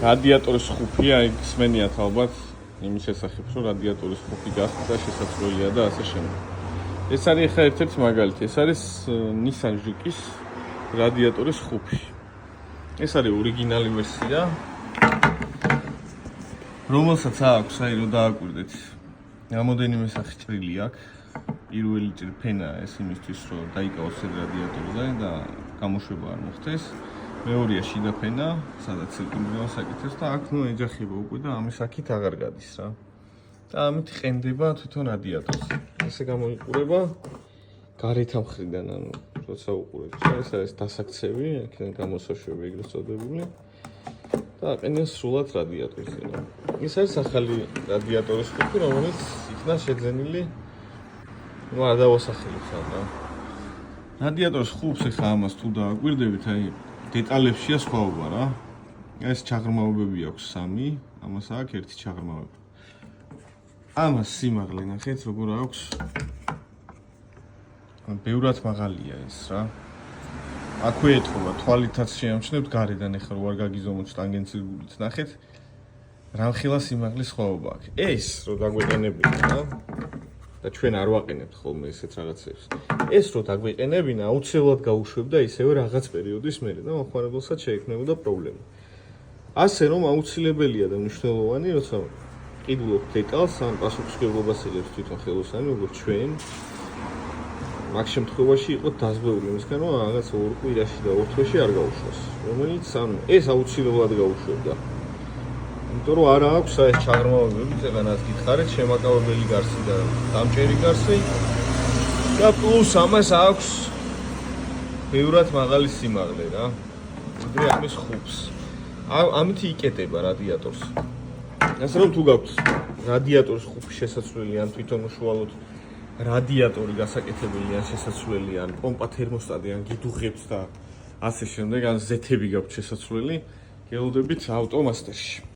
რადიატორის ხუფია, იქ სმენიათ ალბათ იმის შესახებ, რომ რადიატორის ხუფი გახდა შესაძლებელია და ასე შემდეგ. ეს არის ახლა ერთ-ერთი მაგალითი, ეს არის Nissan Juke-ის რადიატორის ხუფი. ეს არის ორიგინალი ვერსია, რომელსაც აქვს, აი რომ დააკვირდეთ. რამოდენიმე სახის ჭრილი აქვს. პირველი ჭრფენა ეს იმისთვის, რომ დაიკავოს რადიატორზე და გამოშვება არ მოხდეს. მეორეა შიდა ფენა, სადაც ცირკულირებას აკეთებს და აქ ეჯახება უკვე და ამის აქით აღარ გადის რა. და ამით ყენდება თვითონ რადიატორს. ესე გამოიყურება გარეთ მხრიდან, ანუ როცა უყურებთ, ეს არის დასაქცევი, აქედან გამოსაშვები ეგრეთ წოდებული. და აყენებს სრულად რადიატორზე. ეს არის ახალი რადიატორის ხუფი, რომელიც იქნა შეძენილი, ну არ დავასახელებ რა. რადიატორის ხუფს ახლა ამას თუ დააკვირდებით, აი დეტალებშია სხვაობა რა. ეს ჩაღრმავებები აქვს 3, ამას აქვს 1 ჩაღრმავება. ამას სიმაღლე ნახეთ, როგორ აქვს. ბევრად მაღალია ეს რა. აქვე ეთქობა, თვალითაც შეამჩნევთ გარედან, ეხლა რო არ გაგიზომოთ ტანგენცირგულით, ნახეთ. რამხელა სიმაღლის სხვაობა აქვს. ეს რო დაგვეყენებინა რა. და ჩვენ არ ვაყენებთ ხოლმე ესეთ რაღაცებს. ეს რო დაგვეყენებინა, აუცილებლად გაუშვებდა ისევე რაღაც პერიოდის მერე და მოხმარებელსაც შეექმნებოდა პრობლემა. ასე რომ აუცილებელია და მნიშვნელოვანი, როცა ყიდულობთ დეტალს, ან პასუხისმგებლობას იღებს თვითონ ხელოსანი, როგორც ჩვენ. მაგ შემთხვევაში იყოთ დაზღვეული იმისგან, რომ რაღაც ორ კვირაში და ორ თვეში არ გაუშვას, რომელიც ანუ ეს აუცილებლად გაუშვებდა. იმიტომ რომ არა აქვს ეს ჩაღრმავებები, ზეგანაც გითხარით, შემაკავებელი გარსი და დამჭერი გარსი და პლუს ამას აქვს ბევრად მაღალი სიმაღლე რა. ვიდრე ამის ხუფს. ამით იკეტება რადიატორს. ასე რომ თუ გაქვთ რადიატორის ხუფი შესაძლებელი ან თვითონ უშუალოდ რადიატორი გასაკეთებელი ან შესაძლებელი ან პომპა თერმოსტატი ან გიდუღებს და ასე შემდეგ ან ზეთები გაქვთ შესაძლებელი, გელოდებით ავტომასტერში.